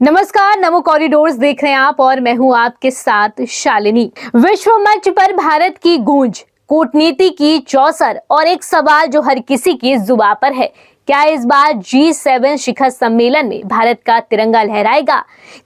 नमस्कार, नमो कॉरिडोर्स देख रहे हैं आप और मैं हूं आपके साथ शालिनी। विश्व मंच पर भारत की गूंज, कूटनीति की चौसर और एक सवाल जो हर किसी की जुबान पर है, क्या इस बार G7 शिखर सम्मेलन में भारत का तिरंगा लहराएगा?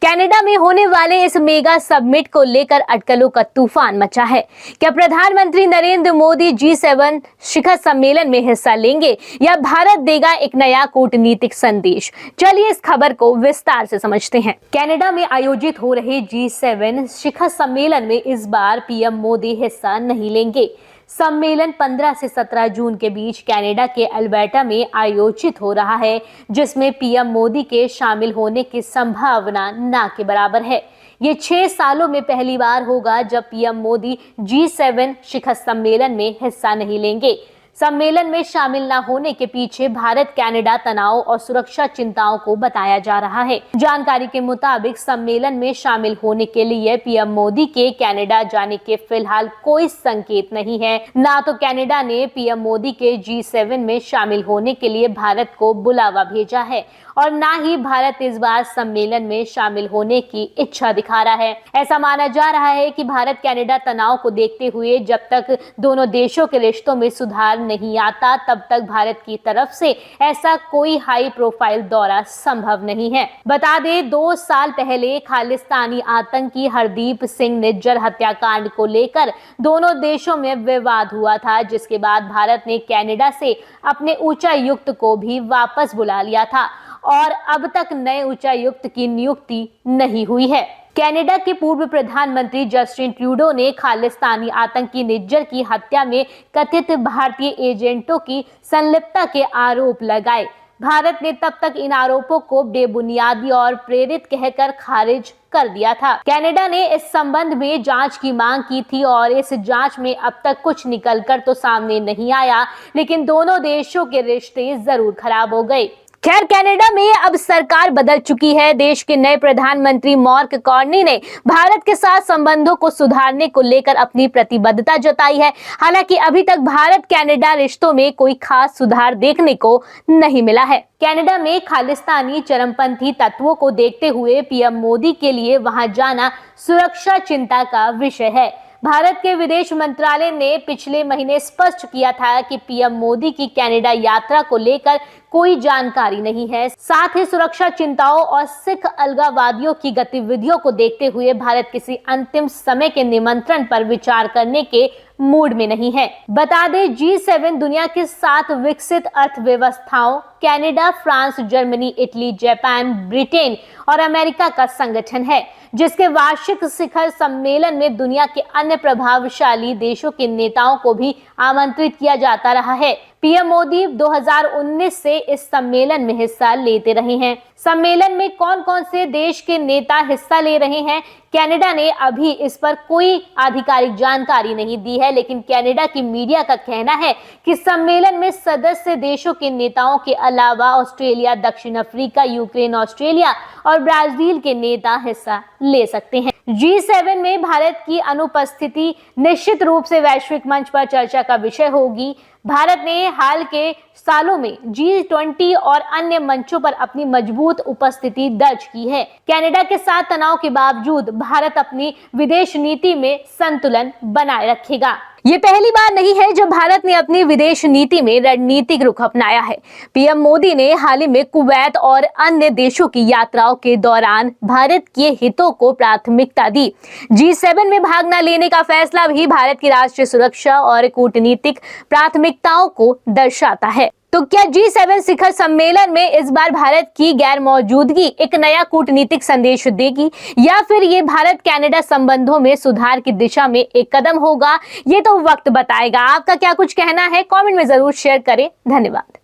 कनाडा में होने वाले इस मेगा समिट को लेकर अटकलों का तूफान मचा है। क्या प्रधानमंत्री नरेंद्र मोदी G7 शिखर सम्मेलन में हिस्सा लेंगे या भारत देगा एक नया कूटनीतिक संदेश? चलिए इस खबर को विस्तार से समझते हैं। कनाडा में आयोजित हो रहे G7 शिखर सम्मेलन में इस बार पीएम मोदी हिस्सा नहीं लेंगे। सम्मेलन 15 से 17 जून के बीच कनाडा के अल्बर्टा में आयोजित हो रहा है, जिसमें पीएम मोदी के शामिल होने की संभावना ना के बराबर है। ये 6 सालों में पहली बार होगा जब पीएम मोदी G7 शिखर सम्मेलन में हिस्सा नहीं लेंगे। सम्मेलन में शामिल न होने के पीछे भारत कनाडा तनाव और सुरक्षा चिंताओं को बताया जा रहा है। जानकारी के मुताबिक सम्मेलन में शामिल होने के लिए पीएम मोदी के कनाडा जाने के फिलहाल कोई संकेत नहीं है। ना तो कनाडा ने पीएम मोदी के G7 में शामिल होने के लिए भारत को बुलावा भेजा है और ना ही भारत इस बार सम्मेलन में शामिल होने की इच्छा दिखा रहा है। ऐसा माना जा रहा है कि भारत कनाडा तनाव को देखते हुए जब तक दोनों देशों के रिश्तों में सुधार नहीं आता तब तक भारत की तरफ से ऐसा कोई हाई प्रोफाइल दौरा संभव नहीं है। बता दें, 2 साल पहले खालिस्तानी आतंकी हरदीप सिंह निज्जर हत्याकांड को लेकर दोनों देशों में विवाद हुआ था, जिसके बाद भारत ने कनाडा से अपने उच्चायुक्त को भी वापस बुला लिया था और अब तक नए उच्चायुक्त की नियुक्ति नहीं हुई है। कनाडा के पूर्व प्रधानमंत्री जस्टिन ट्रूडो ने खालिस्तानी आतंकी निज्जर की हत्या में कथित भारतीय एजेंटों की संलिप्तता के आरोप लगाए। भारत ने तब तक इन आरोपों को बेबुनियादी और प्रेरित कहकर खारिज कर दिया था। कनाडा ने इस संबंध में जांच की मांग की थी और इस जांच में अब तक कुछ निकलकर तो सामने नहीं आया, लेकिन दोनों देशों के रिश्ते जरूर खराब हो गए। खैर, कनाडा में अब सरकार बदल चुकी है। देश के नए प्रधानमंत्री मार्क कार्नी ने भारत के साथ संबंधों को सुधारने को लेकर अपनी प्रतिबद्धता जताई है। हालांकि अभी तक भारत कनाडा रिश्तों में कोई खास सुधार देखने को नहीं मिला है। कनाडा में खालिस्तानी चरमपंथी तत्वों को देखते हुए पीएम मोदी के लिए वहां जाना सुरक्षा चिंता का विषय है। भारत के विदेश मंत्रालय ने पिछले महीने स्पष्ट किया था कि पीएम मोदी की कनाडा यात्रा को लेकर कोई जानकारी नहीं है। साथ ही सुरक्षा चिंताओं और सिख अलगाववादियों की गतिविधियों को देखते हुए भारत किसी अंतिम समय के निमंत्रण पर विचार करने के मूड में नहीं है। बता दें, G7 दुनिया के 7 विकसित अर्थव्यवस्थाओं Canada, France, Germany, Italy, Japan, Britain और अमेरिका का संगठन है, जिसके वार्षिक शिखर सम्मेलन में दुनिया के अन्य प्रभावशाली देशों के नेताओं को भी आमंत्रित किया जाता रहा है। पीएम मोदी 2019 से इस सम्मेलन में हिस्सा लेते रहे हैं। सम्मेलन में कौन कौन से देश के नेता हिस्सा ले रहे हैं, कनाडा ने अभी इस पर कोई आधिकारिक जानकारी नहीं दी है, लेकिन कनाडा की मीडिया का कहना है कि सम्मेलन में सदस्य देशों के नेताओं के अलावा ऑस्ट्रेलिया, दक्षिण अफ्रीका, यूक्रेन, ऑस्ट्रेलिया और ब्राजील के नेता हिस्सा ले सकते हैं। G7 में भारत की अनुपस्थिति निश्चित रूप से वैश्विक मंच पर चर्चा का विषय होगी। भारत ने हाल के सालों में G20 और अन्य मंचों पर अपनी मजबूत उपस्थिति दर्ज की है। कनाडा के साथ तनाव के बावजूद भारत अपनी विदेश नीति में संतुलन बनाए रखेगा। ये पहली बार नहीं है जब भारत ने अपनी विदेश नीति में रणनीतिक रुख अपनाया है। पीएम मोदी ने हाल ही में कुवैत और अन्य देशों की यात्राओं के दौरान भारत के हितों को प्राथमिकता दी। G7 में भाग न लेने का फैसला भी भारत की राष्ट्रीय सुरक्षा और कूटनीतिक प्राथमिकताओं को दर्शाता है। तो क्या G7 शिखर सम्मेलन में इस बार भारत की गैर मौजूदगी एक नया कूटनीतिक संदेश देगी या फिर ये भारत कनाडा संबंधों में सुधार की दिशा में एक कदम होगा? ये तो वक्त बताएगा। आपका क्या कुछ कहना है, कमेंट में जरूर शेयर करें। धन्यवाद।